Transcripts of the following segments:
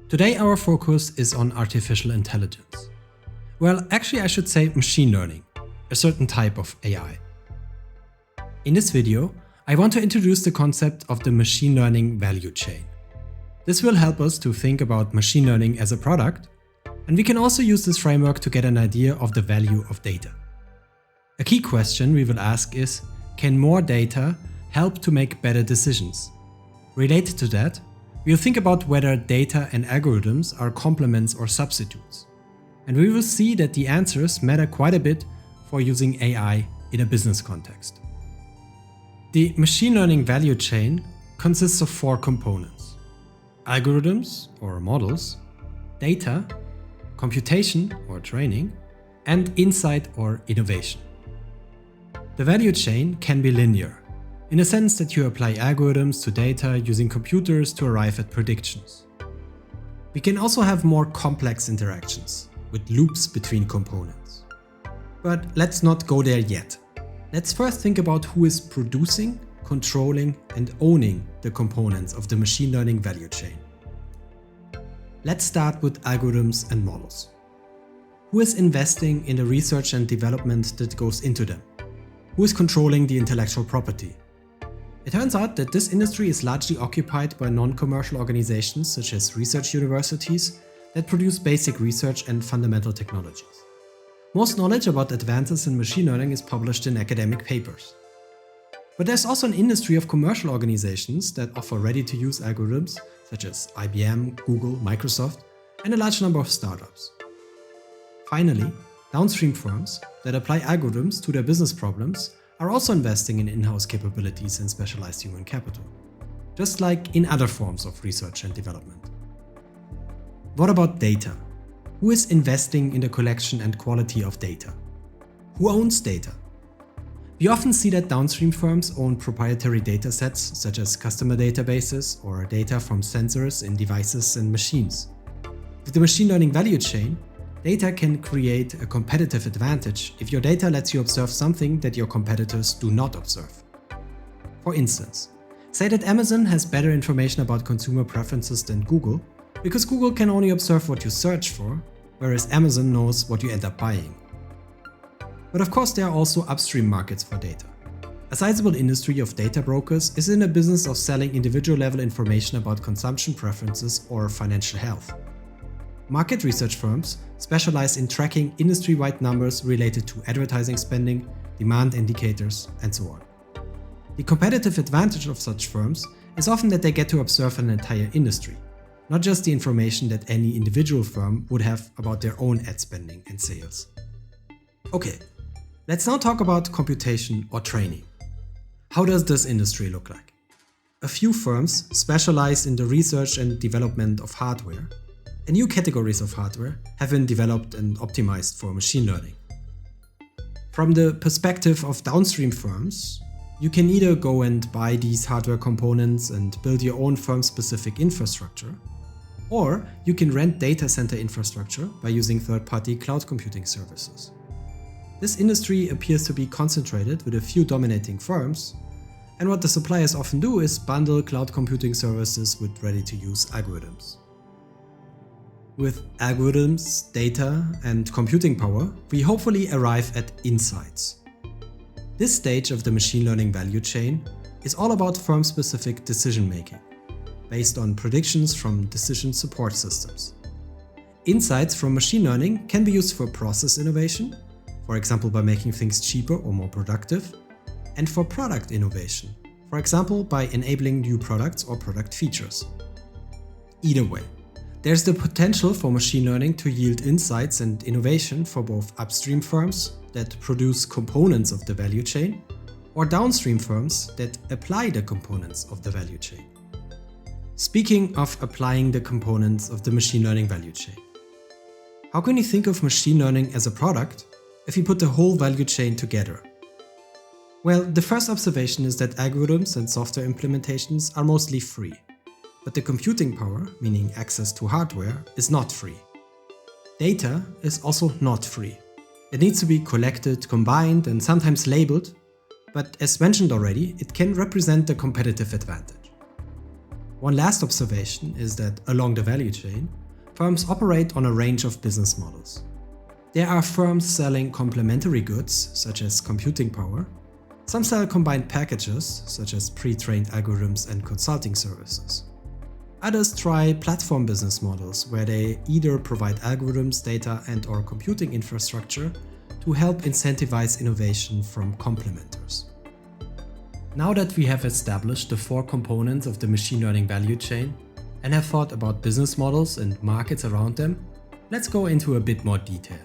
Today our focus is on artificial intelligence. Well, actually I should say machine learning, a certain type of AI. In this video, I want to introduce the concept of the machine learning value chain. This will help us to think about machine learning as a product, and we can also use this framework to get an idea of the value of data. A key question we will ask is, can more data help to make better decisions? Related to that, we'll think about whether data and algorithms are complements or substitutes. And we will see that the answers matter quite a bit for using AI in a business context. The machine learning value chain consists of 4 components: algorithms or models, data, computation or training, and insight or innovation. The value chain can be linear, in a sense that you apply algorithms to data using computers to arrive at predictions. We can also have more complex interactions, with loops between components. But let's not go there yet. Let's first think about who is producing, controlling, and owning the components of the machine learning value chain. Let's start with algorithms and models. Who is investing in the research and development that goes into them? Who is controlling the intellectual property? It turns out that this industry is largely occupied by non-commercial organizations such as research universities that produce basic research and fundamental technologies. Most knowledge about advances in machine learning is published in academic papers. But there's also an industry of commercial organizations that offer ready-to-use algorithms such as IBM, Google, Microsoft, and a large number of startups. Finally, downstream firms that apply algorithms to their business problems are also investing in in-house capabilities and specialized human capital, just like in other forms of research and development. What about data? Who is investing in the collection and quality of data? Who owns data? We often see that downstream firms own proprietary data sets such as customer databases or data from sensors in devices and machines. With the machine learning value chain, data can create a competitive advantage if your data lets you observe something that your competitors do not observe. For instance, say that Amazon has better information about consumer preferences than Google, because Google can only observe what you search for, whereas Amazon knows what you end up buying. But of course there are also upstream markets for data. A sizable industry of data brokers is in the business of selling individual level information about consumption preferences or financial health. Market research firms specialize in tracking industry-wide numbers related to advertising spending, demand indicators, and so on. The competitive advantage of such firms is often that they get to observe an entire industry, not just the information that any individual firm would have about their own ad spending and sales. Okay, let's now talk about computation or training. How does this industry look like? A few firms specialize in the research and development of hardware, and new categories of hardware have been developed and optimized for machine learning. From the perspective of downstream firms, you can either go and buy these hardware components and build your own firm-specific infrastructure, or you can rent data center infrastructure by using third-party cloud computing services. This industry appears to be concentrated with a few dominating firms, and what the suppliers often do is bundle cloud computing services with ready-to-use algorithms. With algorithms, data, and computing power, we hopefully arrive at insights. This stage of the machine learning value chain is all about firm-specific decision-making, based on predictions from decision support systems. Insights from machine learning can be used for process innovation, for example by making things cheaper or more productive, and for product innovation, for example by enabling new products or product features. Either way, there's the potential for machine learning to yield insights and innovation for both upstream firms that produce components of the value chain or downstream firms that apply the components of the value chain. Speaking of applying the components of the machine learning value chain, how can you think of machine learning as a product if you put the whole value chain together? Well, the first observation is that algorithms and software implementations are mostly free. But the computing power, meaning access to hardware, is not free. Data is also not free. It needs to be collected, combined, and sometimes labeled, but as mentioned already, it can represent a competitive advantage. One last observation is that along the value chain, firms operate on a range of business models. There are firms selling complementary goods, such as computing power. Some sell combined packages, such as pre-trained algorithms and consulting services. Others try platform business models, where they either provide algorithms, data and/or computing infrastructure to help incentivize innovation from complementers. Now that we have established the 4 components of the machine learning value chain and have thought about business models and markets around them, let's go into a bit more detail.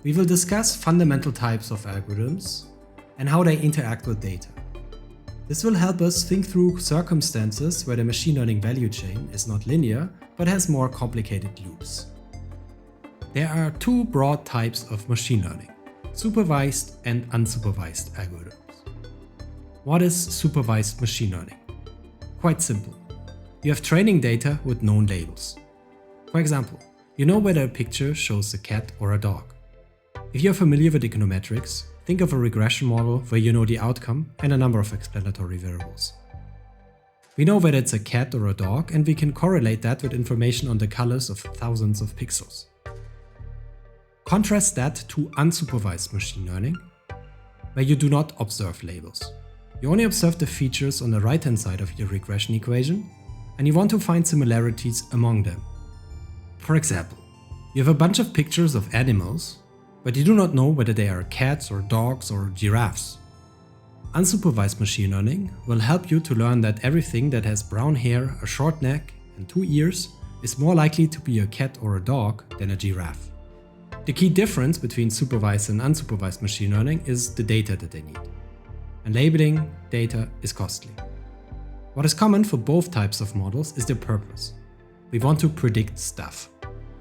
We will discuss fundamental types of algorithms and how they interact with data. This will help us think through circumstances where the machine learning value chain is not linear but has more complicated loops. There are 2 broad types of machine learning: supervised and unsupervised algorithms. What is supervised machine learning? Quite simple. You have training data with known labels. For example, you know whether a picture shows a cat or a dog. If you're familiar with econometrics, think of a regression model where you know the outcome and a number of explanatory variables. We know whether it's a cat or a dog, and we can correlate that with information on the colors of thousands of pixels. Contrast that to unsupervised machine learning, where you do not observe labels. You only observe the features on the right-hand side of your regression equation, and you want to find similarities among them. For example, you have a bunch of pictures of animals, but you do not know whether they are cats or dogs or giraffes. Unsupervised machine learning will help you to learn that everything that has brown hair, a short neck, and 2 ears is more likely to be a cat or a dog than a giraffe. The key difference between supervised and unsupervised machine learning is the data that they need. And labeling data is costly. What is common for both types of models is their purpose. We want to predict stuff.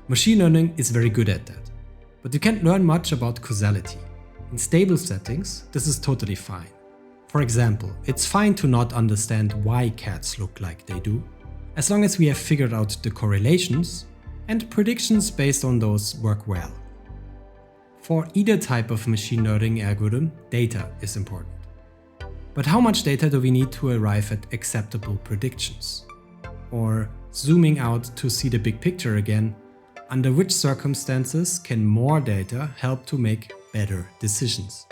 Machine learning is very good at that. But you can't learn much about causality. In stable settings, this is totally fine. For example, it's fine to not understand why cats look like they do, as long as we have figured out the correlations, and predictions based on those work well. For either type of machine learning algorithm, data is important. But how much data do we need to arrive at acceptable predictions? Or, zooming out to see the big picture again, under which circumstances can more data help to make better decisions?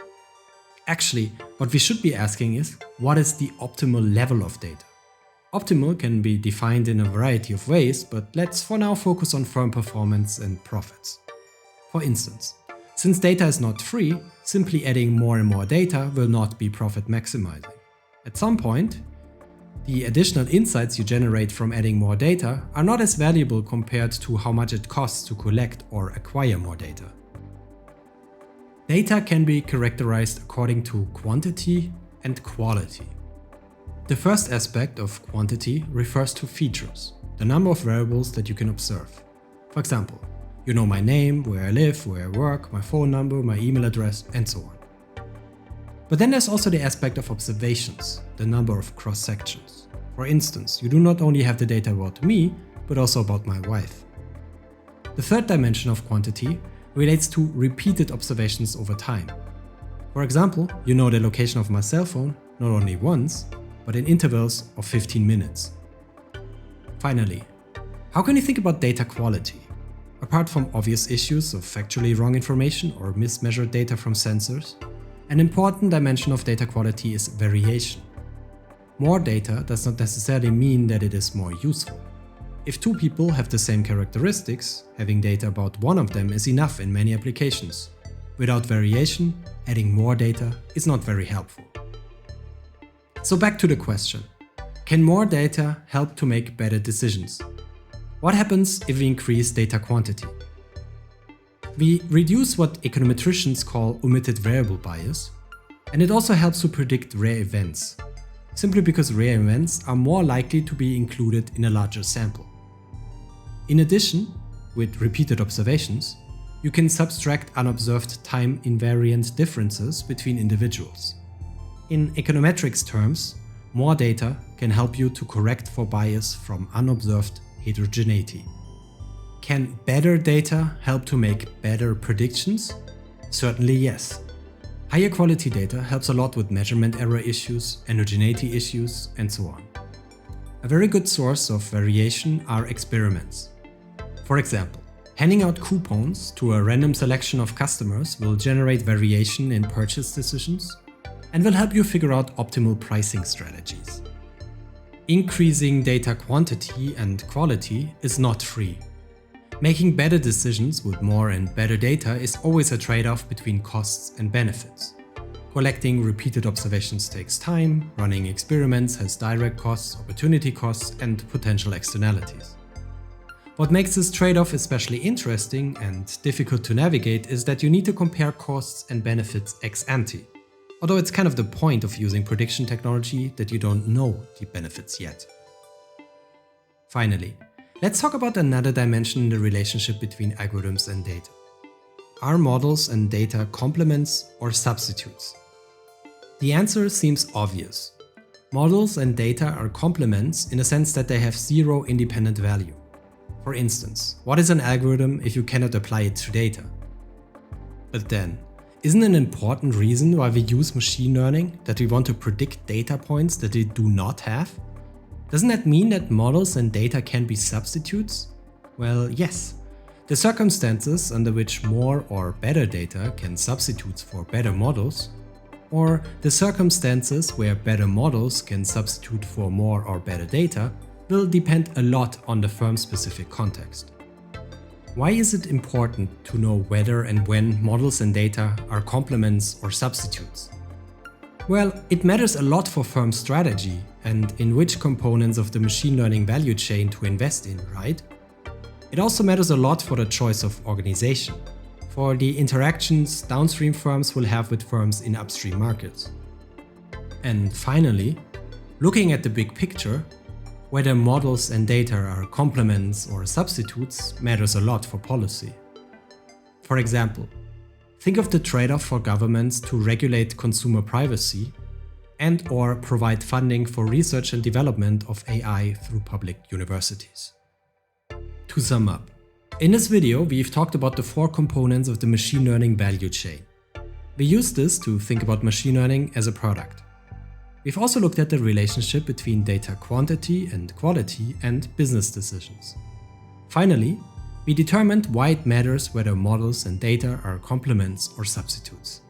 Actually, what we should be asking is, what is the optimal level of data? Optimal can be defined in a variety of ways, but let's for now focus on firm performance and profits. For instance, since data is not free, simply adding more and more data will not be profit maximizing. At some point, the additional insights you generate from adding more data are not as valuable compared to how much it costs to collect or acquire more data. Data can be characterized according to quantity and quality. The first aspect of quantity refers to features, the number of variables that you can observe. For example, you know my name, where I live, where I work, my phone number, my email address, and so on. But then there's also the aspect of observations, the number of cross-sections. For instance, you do not only have the data about me, but also about my wife. The third dimension of quantity relates to repeated observations over time. For example, you know the location of my cell phone not only once, but in intervals of 15 minutes. Finally, how can you think about data quality? Apart from obvious issues of factually wrong information or mismeasured data from sensors, an important dimension of data quality is variation. More data does not necessarily mean that it is more useful. If 2 people have the same characteristics, having data about one of them is enough in many applications. Without variation, adding more data is not very helpful. So back to the question, can more data help to make better decisions? What happens if we increase data quantity? We reduce what econometricians call omitted variable bias, and it also helps to predict rare events, simply because rare events are more likely to be included in a larger sample. In addition, with repeated observations, you can subtract unobserved time invariant differences between individuals. In econometrics terms, more data can help you to correct for bias from unobserved heterogeneity. Can better data help to make better predictions? Certainly yes. Higher quality data helps a lot with measurement error issues, heterogeneity issues, and so on. A very good source of variation are experiments. For example, handing out coupons to a random selection of customers will generate variation in purchase decisions and will help you figure out optimal pricing strategies. Increasing data quantity and quality is not free. Making better decisions with more and better data is always a trade-off between costs and benefits. Collecting repeated observations takes time, running experiments has direct costs, opportunity costs, and potential externalities. What makes this trade-off especially interesting and difficult to navigate is that you need to compare costs and benefits ex ante. Although it's kind of the point of using prediction technology that you don't know the benefits yet. Finally, let's talk about another dimension in the relationship between algorithms and data. Are models and data complements or substitutes? The answer seems obvious. Models and data are complements in the sense that they have zero independent value. For instance, what is an algorithm if you cannot apply it to data? But then, isn't an important reason why we use machine learning that we want to predict data points that we do not have? Doesn't that mean that models and data can be substitutes? Well, yes. The circumstances under which more or better data can substitute for better models, or the circumstances where better models can substitute for more or better data, will depend a lot on the firm-specific context. Why is it important to know whether and when models and data are complements or substitutes? Well, it matters a lot for firm strategy and in which components of the machine learning value chain to invest in, right? It also matters a lot for the choice of organization, for the interactions downstream firms will have with firms in upstream markets. And finally, looking at the big picture, whether models and data are complements or substitutes matters a lot for policy. For example, think of the trade-off for governments to regulate consumer privacy and/or provide funding for research and development of AI through public universities. To sum up, in this video we've talked about the 4 components of the machine learning value chain. We use this to think about machine learning as a product. We've also looked at the relationship between data quantity and quality and business decisions. Finally, we determined why it matters whether models and data are complements or substitutes.